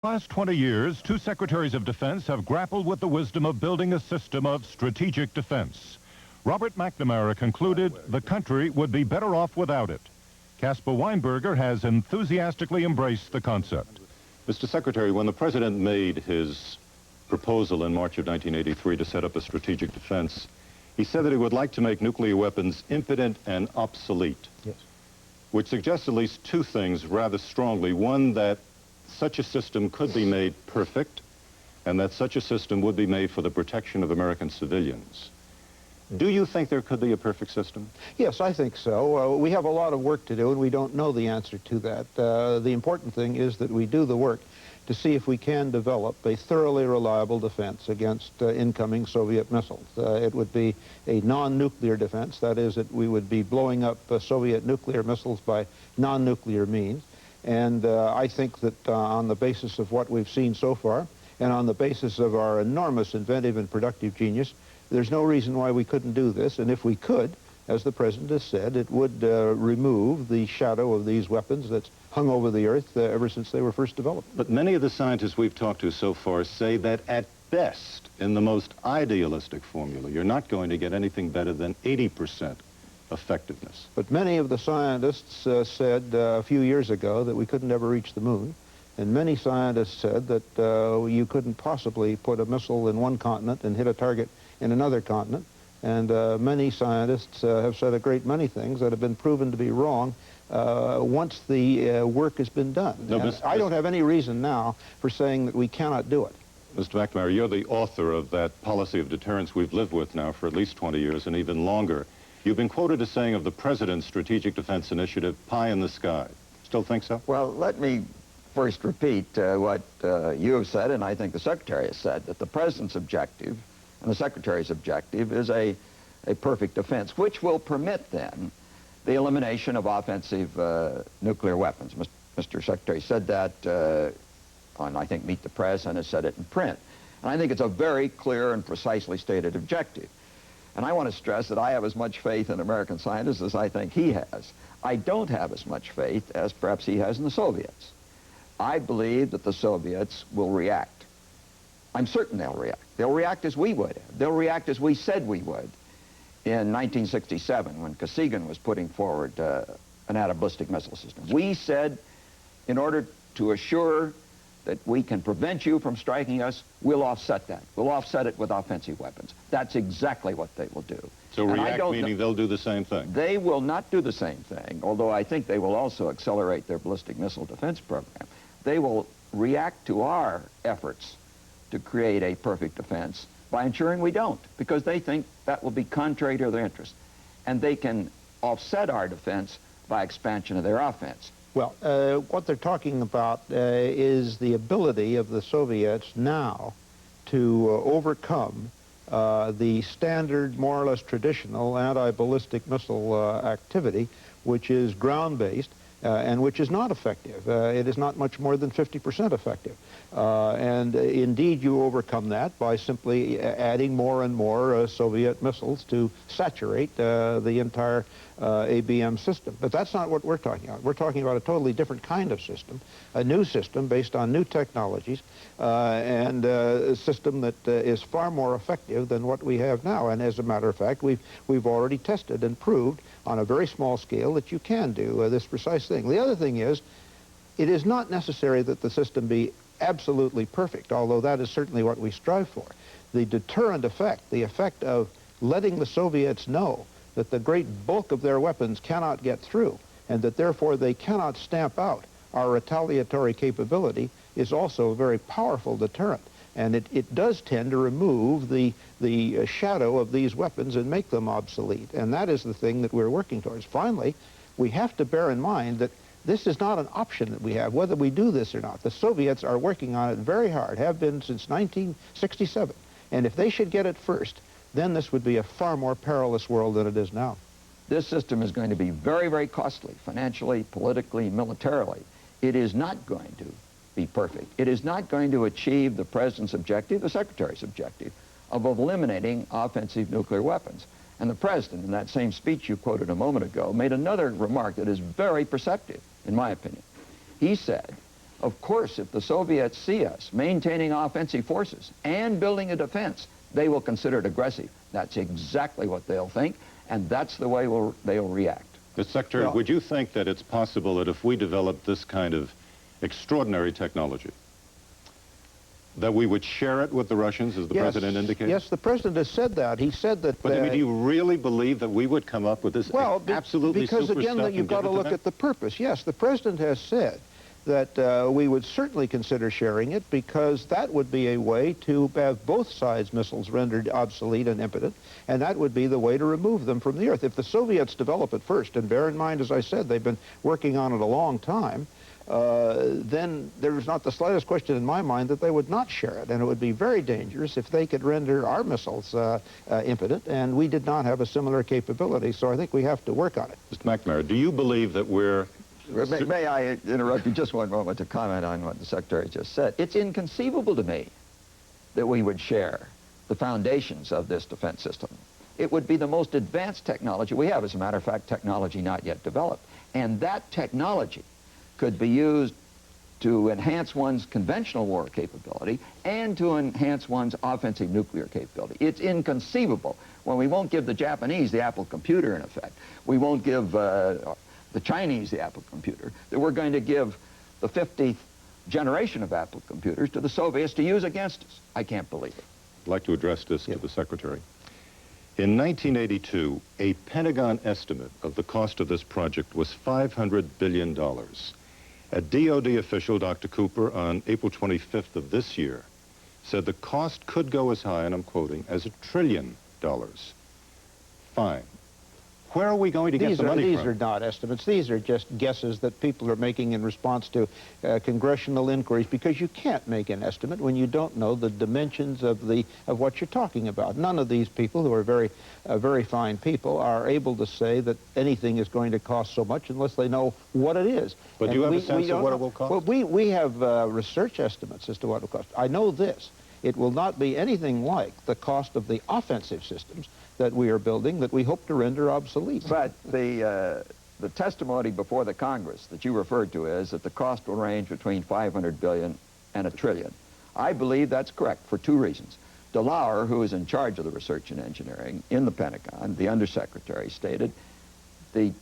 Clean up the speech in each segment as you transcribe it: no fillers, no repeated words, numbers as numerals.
Last 20 years, two secretaries of defense have grappled with the wisdom of building a system of strategic defense. Robert McNamara concluded the country would be better off without it. CASPAR Weinberger has enthusiastically embraced the concept. Mr. Secretary, when the President made his proposal in March of 1983 to set up a strategic defense, he said that he would like to make nuclear weapons impotent and obsolete. Yes. Which suggests at least two things rather strongly. One, that such a system could be made perfect, and that such a system would be made for the protection of American civilians. Do you think there could be a perfect system? Yes, I think so. We have a lot of work to do, and we don't know the answer to that. The important thing is that we do the work to see if we can develop a thoroughly reliable defense against incoming Soviet missiles. It would be a non-nuclear defense. That is, that we would be blowing up Soviet nuclear missiles by non-nuclear means. And I think that on the basis of what we've seen so far, and on the basis of our enormous inventive and productive genius, there's no reason why we couldn't do this. And if we could, as the President has said, it would remove the shadow of these weapons that's hung over the earth ever since they were first developed. But many of the scientists we've talked to so far say that at best, in the most idealistic formula, you're not going to get anything better than 80% effectiveness. But many of the scientists said a few years ago that we couldn't ever reach the moon. And many scientists said that you couldn't possibly put a missile in one continent and hit a target in another continent. And many scientists have said a great many things that have been proven to be wrong once the work has been done. No, I don't have any reason now for saying that we cannot do it. Mr. McNamara, you're the author of that policy of deterrence we've lived with now for at least 20 years and even longer. You've been quoted as saying of the President's Strategic Defense Initiative, pie in the sky. Still think so? Well, let me first repeat what you have said, and I think the Secretary has said, that the President's objective and the Secretary's objective is a perfect defense, which will permit, then, the elimination of offensive nuclear weapons. Mr. Secretary said that on, I think, Meet the Press, and has said it in print. And I think it's a very clear and precisely stated objective. And I want to stress that I have as much faith in American scientists as I think he has. I don't have as much faith as perhaps he has in the Soviets. I believe that the Soviets will react. I'm certain they'll react. They'll react as we would. They'll react as we said we would in 1967 when Kosygin was putting forward an anti-ballistic missile system. We said, in order to assure that we can prevent you from striking us, we'll offset that. We'll offset it with offensive weapons. That's exactly what they will do. So react meaning they'll do the same thing? They will not do the same thing, although I think they will also accelerate their ballistic missile defense program. They will react to our efforts to create a perfect defense by ensuring we don't, because they think that will be contrary to their interests. And they can offset our defense by expansion of their offense. Well, what they're talking about is the ability of the Soviets now to overcome the standard, more or less traditional anti-ballistic missile activity, which is ground-based and which is not effective. It is not much more than 50% effective. And indeed, you overcome that by simply adding more and more Soviet missiles to saturate the entire ABM system. But that's not what we're talking about. We're talking about a totally different kind of system, a new system based on new technologies, and a system that is far more effective than what we have now. And as a matter of fact, we've already tested and proved on a very small scale that you can do this precise thing. The other thing is, it is not necessary that the system be absolutely perfect, although that is certainly what we strive for. The deterrent effect, the effect of letting the Soviets know that the great bulk of their weapons cannot get through, and that therefore they cannot stamp out our retaliatory capability, is also a very powerful deterrent. And it does tend to remove the shadow of these weapons and make them obsolete. And that is the thing that we're working towards. Finally, we have to bear in mind that this is not an option that we have, whether we do this or not. The Soviets are working on it very hard, have been since 1967. And if they should get it first, then this would be a far more perilous world than it is now. This system is going to be very, very costly, financially, politically, militarily. It is not going to be perfect. It is not going to achieve the President's objective, the Secretary's objective, of eliminating offensive nuclear weapons. And the President, in that same speech you quoted a moment ago, made another remark that is very perceptive, in my opinion. He said, Of course, if the Soviets see us maintaining offensive forces and building a defense, they will consider it aggressive. That's exactly what they'll think, and that's the way they'll react. Mr. Secretary, would you think that it's possible that if we developed this kind of extraordinary technology, that we would share it with the Russians, as the President indicated? Yes, the President has said that. He said that... But I mean, do you really believe that we would come up with this absolutely super stuff? Because again, you've got to look at the purpose. Yes, the President has said that we would certainly consider sharing it, because that would be a way to have both sides' missiles rendered obsolete and impotent, and that would be the way to remove them from the Earth. If the Soviets develop it first, and bear in mind, as I said, they've been working on it a long time, then there's not the slightest question in my mind that they would not share it, and it would be very dangerous if they could render our missiles impotent, and we did not have a similar capability, so I think we have to work on it. Mr. McNamara, do you believe that we're... May I interrupt you just one moment to comment on what the Secretary just said? It's inconceivable to me that we would share the foundations of this defense system. It would be the most advanced technology we have. As a matter of fact, technology not yet developed. And that technology could be used to enhance one's conventional war capability and to enhance one's offensive nuclear capability. It's inconceivable when we won't give the Japanese the Apple computer, in effect. We won't give the Chinese the Apple computer, that we're going to give the 50th generation of Apple computers to the Soviets to use against us. I can't believe it. I'd like to address this to the Secretary. In 1982, a Pentagon estimate of the cost of this project was $500 billion. A DOD official, Dr. Cooper, on April 25th of this year, said the cost could go as high, and I'm quoting, as $1 trillion. Fine. Where are we going to get the money from? These are not estimates. These are just guesses that people are making in response to congressional inquiries, because you can't make an estimate when you don't know the dimensions of what you're talking about. None of these people, who are very fine people, are able to say that anything is going to cost so much unless they know what it is. But do you have a sense of what it will cost? Well, we have research estimates as to what it will cost. I know this. It will not be anything like the cost of the offensive systems that we are building that we hope to render obsolete. But the testimony before the Congress that you referred to is that the cost will range between $500 billion and $1 trillion. I believe that's correct for two reasons. DeLauer, who is in charge of the research and engineering in the Pentagon, the undersecretary, stated the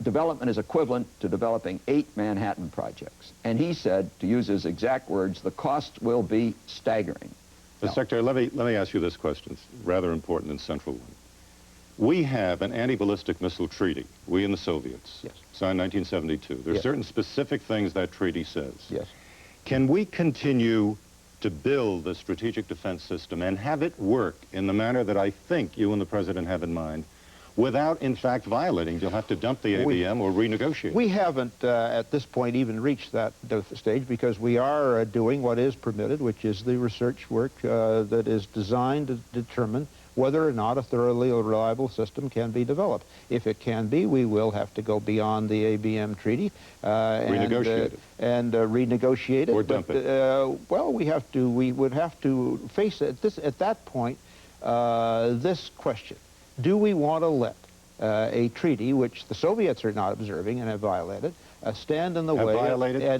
development is equivalent to developing 8 Manhattan projects. And he said, to use his exact words, the cost will be staggering. Mr. Secretary, let me ask you this question. It's rather important and central one. We have an anti-ballistic missile treaty, we and the Soviets, signed 1972. There are certain specific things that treaty says. Yes. Can we continue to build the strategic defense system and have it work in the manner that I think you and the President have in mind, without, in fact, violating? You'll have to dump the ABM or renegotiate. We haven't, at this point, even reached that stage, because we are doing what is permitted, which is the research work that is designed to determine whether or not a thoroughly reliable system can be developed. If it can be, we will have to go beyond the ABM treaty renegotiate it. And renegotiate it. Or dump it. Well, we would have to face at that point this question. Do we want to let a treaty, which the Soviets are not observing and have violated, stand in the way...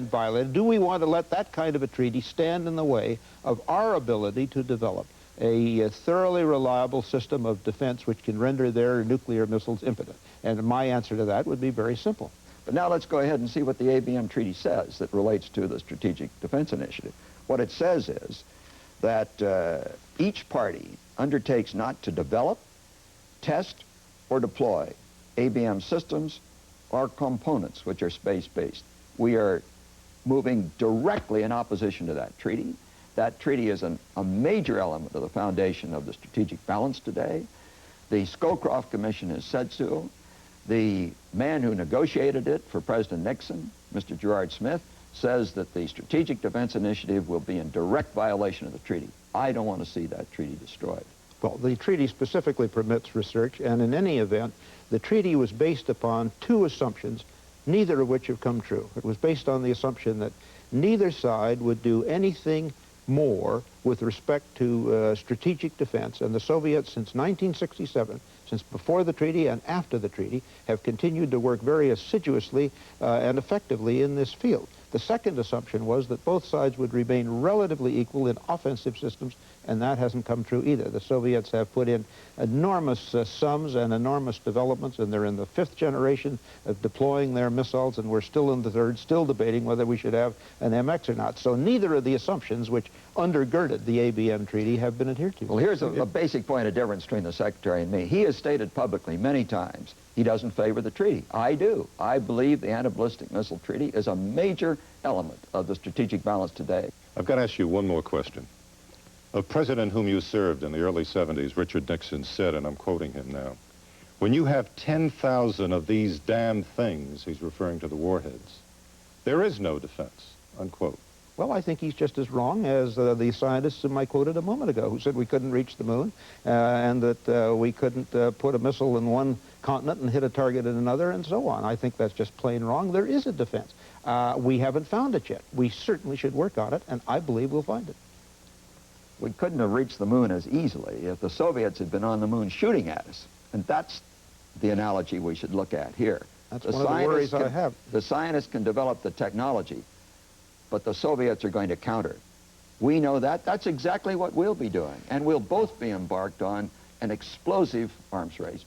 violated? Do we want to let that kind of a treaty stand in the way of our ability to develop a thoroughly reliable system of defense which can render their nuclear missiles impotent? And my answer to that would be very simple. But now let's go ahead and see what the ABM treaty says that relates to the Strategic Defense Initiative. What it says is that each party undertakes not to develop, test, or deploy ABM systems or components which are space-based. We are moving directly in opposition to that treaty. That treaty is a major element of the foundation of the strategic balance today. The Scowcroft Commission has said so. The man who negotiated it for President Nixon, Mr. Gerard Smith, says that the Strategic Defense Initiative will be in direct violation of the treaty. I don't want to see that treaty destroyed. Well, the treaty specifically permits research, and in any event, the treaty was based upon two assumptions, neither of which have come true. It was based on the assumption that neither side would do anything more with respect to strategic defense, and the Soviets, since 1967, since before the treaty and after the treaty, have continued to work very assiduously and effectively in this field. The second assumption was that both sides would remain relatively equal in offensive systems, and that hasn't come true either. The Soviets have put in enormous sums and enormous developments, and they're in the 5th generation of deploying their missiles, and we're still in the 3rd, still debating whether we should have an MX or not. So neither of the assumptions which undergirded the ABM treaty have been adhered to. Well, here's a basic point of difference between the Secretary and me. He has stated publicly many times he doesn't favor the treaty. I do. I believe the anti-ballistic missile treaty is a major element of the strategic balance today. I've got to ask you one more question. A president whom you served in the early 70s, Richard Nixon, said, and I'm quoting him now, when you have 10,000 of these damn things, he's referring to the warheads, there is no defense, unquote. Well, I think he's just as wrong as the scientists whom I quoted a moment ago, who said we couldn't reach the moon and that we couldn't put a missile in one continent and hit a target in another and so on. I think that's just plain wrong. There is a defense. We haven't found it yet. We certainly should work on it, and I believe we'll find it. We couldn't have reached the moon as easily if the Soviets had been on the moon shooting at us. And that's the analogy we should look at here. That's one of the worries I have. The scientists can develop the technology, but the Soviets are going to counter it. We know that. That's exactly what we'll be doing. And we'll both be embarked on an explosive arms race.